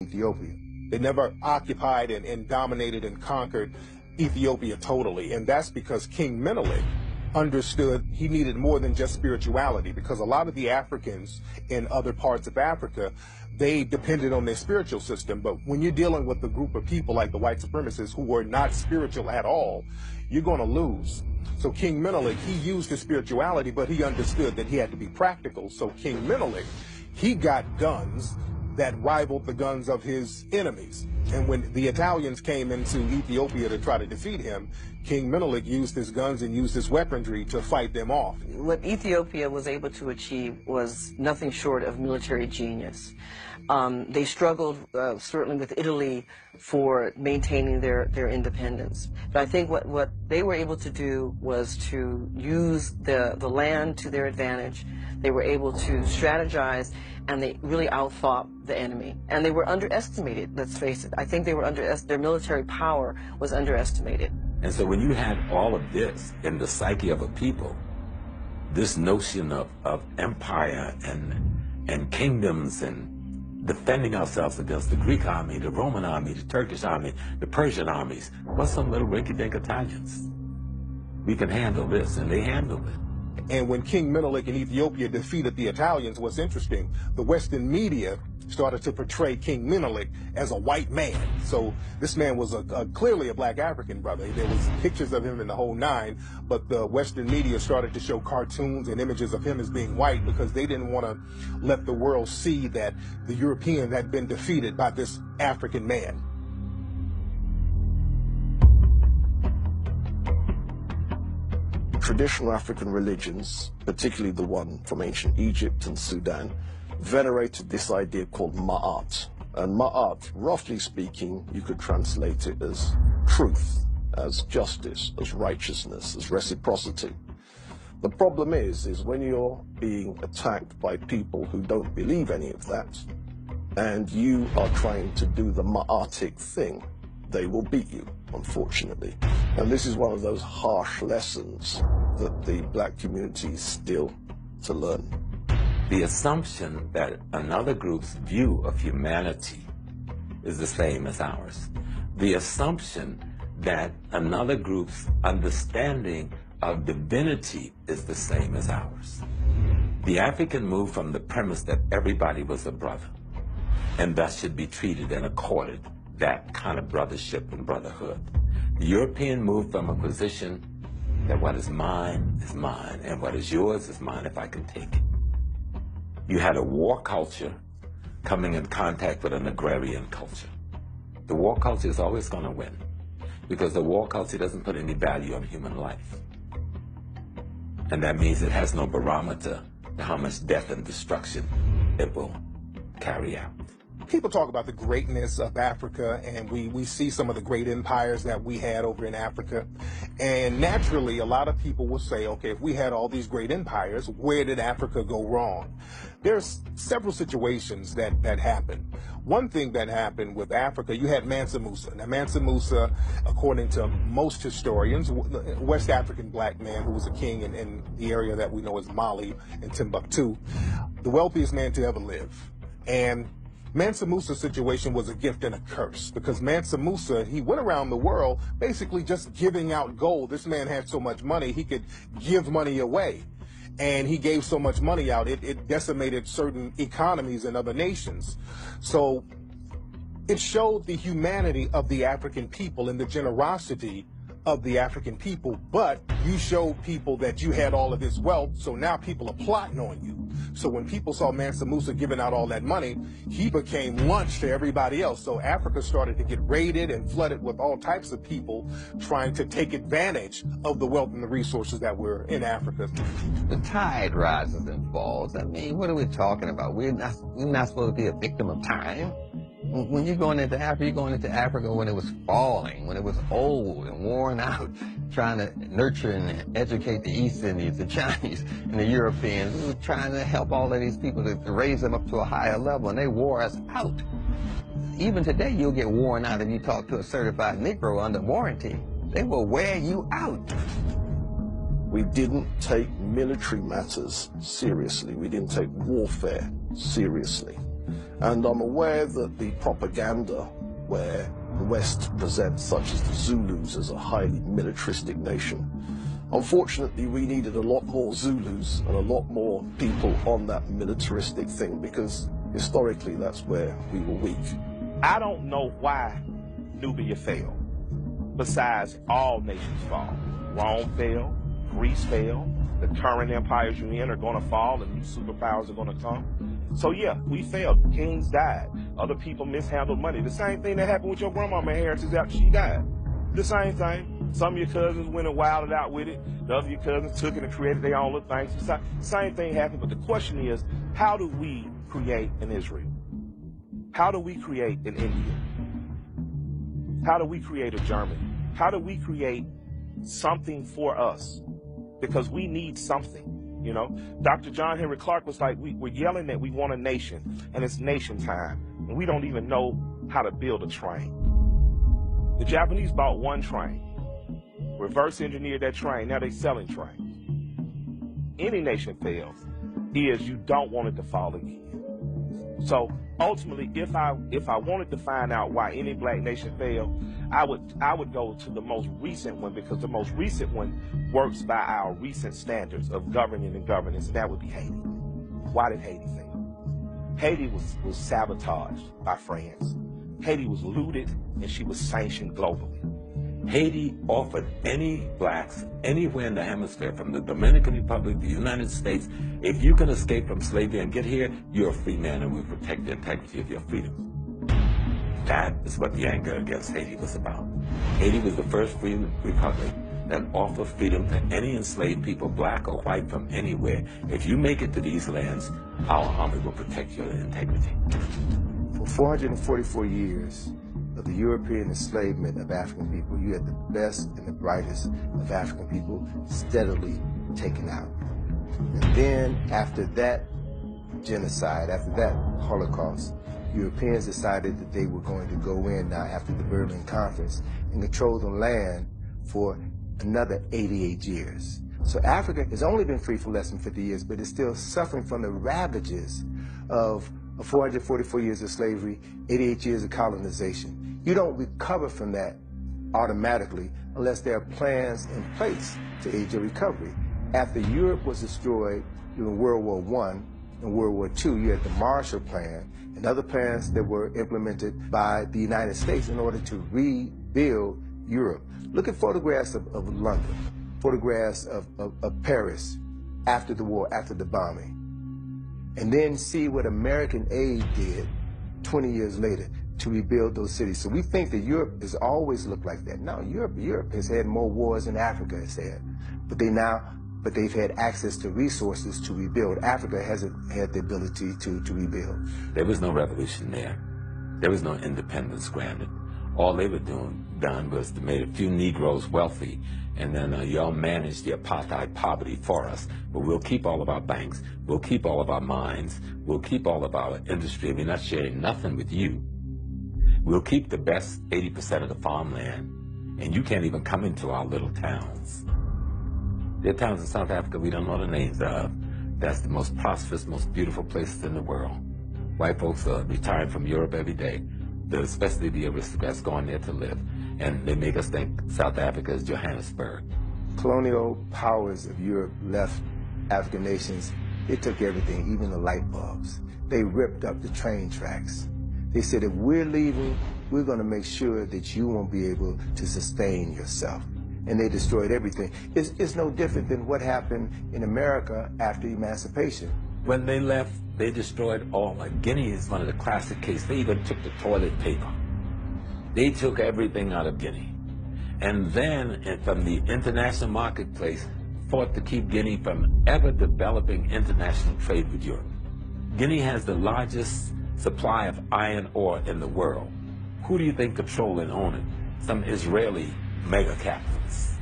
Ethiopia. They never occupied and dominated and conquered Ethiopia totally. And that's because King Menelik understood he needed more than just spirituality, because a lot of the Africans in other parts of Africa, they depended on their spiritual system. But when you're dealing with a group of people like the white supremacists who were not spiritual at all, you're going to lose. So King Menelik, he used his spirituality, but he understood that he had to be practical. So King Menelik, he got guns that rivaled the guns of his enemies. And when the Italians came into Ethiopia to try to defeat him, King Menelik used his guns and used his weaponry to fight them off. What Ethiopia was able to achieve was nothing short of military genius. They struggled certainly with Italy for maintaining their independence. But I think what they were able to do was to use the land to their advantage. They were able to strategize, and they really outthought the enemy. And they were underestimated, let's face it. I think they were their military power was underestimated. And so when you had all of this in the psyche of a people, this notion of empire and kingdoms and defending ourselves against the Greek army, the Roman army, the Turkish army, the Persian armies, what's some little rinky-dink Italians? We can handle this, and they handled it. And when King Menelik in Ethiopia defeated the Italians, what's interesting, the Western media started to portray King Menelik as a white man. So this man was clearly a black African brother. There was pictures of him in the whole nine, but the Western media started to show cartoons and images of him as being white because they didn't want to let the world see that the Europeans had been defeated by this African man. Traditional African religions, particularly the one from ancient Egypt and Sudan, venerated this idea called Ma'at. And Ma'at, roughly speaking, you could translate it as truth, as justice, as righteousness, as reciprocity. The problem is when you're being attacked by people who don't believe any of that, and you are trying to do the Ma'atic thing, they will beat you, unfortunately. And this is one of those harsh lessons that the black community is still to learn. The assumption that another group's view of humanity is the same as ours. The assumption that another group's understanding of divinity is the same as ours. The African moved from the premise that everybody was a brother, and thus should be treated and accorded that kind of brothership and brotherhood. The European moved from a position that what is mine, and what is yours is mine if I can take it. You had a war culture coming in contact with an agrarian culture. The war culture is always going to win because the war culture doesn't put any value on human life. And that means it has no barometer to how much death and destruction it will carry out. People talk about the greatness of Africa, and we see some of the great empires that we had over in Africa. And naturally, a lot of people will say, okay, if we had all these great empires, where did Africa go wrong? There's several situations that happened. One thing that happened with Africa, you had Mansa Musa. Now, Mansa Musa, according to most historians, West African black man who was a king in the area that we know as Mali and Timbuktu, the wealthiest man to ever live. And Mansa Musa's situation was a gift and a curse because Mansa Musa, he went around the world basically just giving out gold. This man had so much money, he could give money away. And he gave so much money out, it decimated certain economies in other nations. So it showed the humanity of the African people and the generosity of the African people, but you showed people that you had all of this wealth, so now people are plotting on you. So when people saw Mansa Musa giving out all that money, he became lunch to everybody else. So Africa started to get raided and flooded with all types of people trying to take advantage of the wealth and the resources that were in Africa. The tide rises and falls. I mean, what are we talking about? We're not supposed to be a victim of time. When you're going into Africa when it was falling, when it was old and worn out, trying to nurture and educate the East Indians, the Chinese, and the Europeans. We were trying to help all of these people to raise them up to a higher level, and they wore us out. Even today, you'll get worn out if you talk to a certified Negro under warranty. They will wear you out. We didn't take military matters seriously. We didn't take warfare seriously. And I'm aware that the propaganda where the West presents such as the Zulus as a highly militaristic nation. Unfortunately, we needed a lot more Zulus and a lot more people on that militaristic thing because historically that's where we were weak. I don't know why Nubia fell, besides all nations fall. Rome fell, Greece fell, the current empires you're in are going to fall and new superpowers are going to come. So yeah, we failed. Kings died. Other people mishandled money. The same thing that happened with your grandmama inheritance after she died. The same thing. Some of your cousins went and wilded out with it. The other of your cousins took it and created their own little things. Same thing happened, but the question is, how do we create an Israel? How do we create an India? How do we create a Germany? How do we create something for us? Because we need something. You know, Dr. John Henry Clark was like, we're yelling that we want a nation, and it's nation time, and we don't even know how to build a train. The Japanese bought one train, reverse engineered that train, now they're selling trains. Any nation fails is you don't want it to fall again. So ultimately, if I wanted to find out why any black nation failed, I would go to the most recent one, because the most recent one works by our recent standards of governing and governance, and that would be Haiti. Why did Haiti fail? Haiti was sabotaged by France. Haiti was looted, and she was sanctioned globally. Haiti offered any blacks anywhere in the hemisphere, from the Dominican Republic, the United States, if you can escape from slavery and get here, you're a free man and we protect the integrity of your freedom. That is what the anger against Haiti was about. Haiti was the first free republic that offered freedom to any enslaved people, black or white, from anywhere. If you make it to these lands, our army will protect your integrity. For 444 years of the European enslavement of African people, you had the best and the brightest of African people steadily taken out. And then after that genocide, after that Holocaust, Europeans decided that they were going to go in now after the Berlin Conference and control the land for another 88 years. So Africa has only been free for less than 50 years, but it's still suffering from the ravages of 444 years of slavery, 88 years of colonization. You don't recover from that automatically unless there are plans in place to aid your recovery. After Europe was destroyed during World War I and World War II, you had the Marshall Plan and other plans that were implemented by the United States in order to rebuild Europe. Look at photographs of London, photographs of Paris after the war, after the bombing. And then see what American aid did 20 years later to rebuild those cities. So we think that Europe has always looked like that. No, Europe has had more wars than Africa has had. But they've had access to resources to rebuild. Africa hasn't had the ability to rebuild. There was no revolution there. There was no independence granted. All they were done was to make a few Negroes wealthy, and then y'all managed the apartheid poverty for us. But we'll keep all of our banks, we'll keep all of our mines, we'll keep all of our industry. We're not sharing nothing with you. We'll keep the best 80% of the farmland, and you can't even come into our little towns. There are towns in South Africa we don't know the names of. That's the most prosperous, most beautiful places in the world. White folks are retiring from Europe every day, especially the aristocrats going there to live. And they make us think South Africa is Johannesburg. Colonial powers of Europe left African nations. They took everything, even the light bulbs. They ripped up the train tracks. They said, if we're leaving, we're going to make sure that you won't be able to sustain yourself. And they destroyed everything. It's no different than what happened in America after emancipation. When they left, they destroyed all. Like Guinea is one of the classic cases. They even took the toilet paper. They took everything out of Guinea. And then, from the international marketplace, fought to keep Guinea from ever developing international trade with Europe. Guinea has the largest supply of iron ore in the world. Who do you think control and own it? Some Israeli mega capitalists.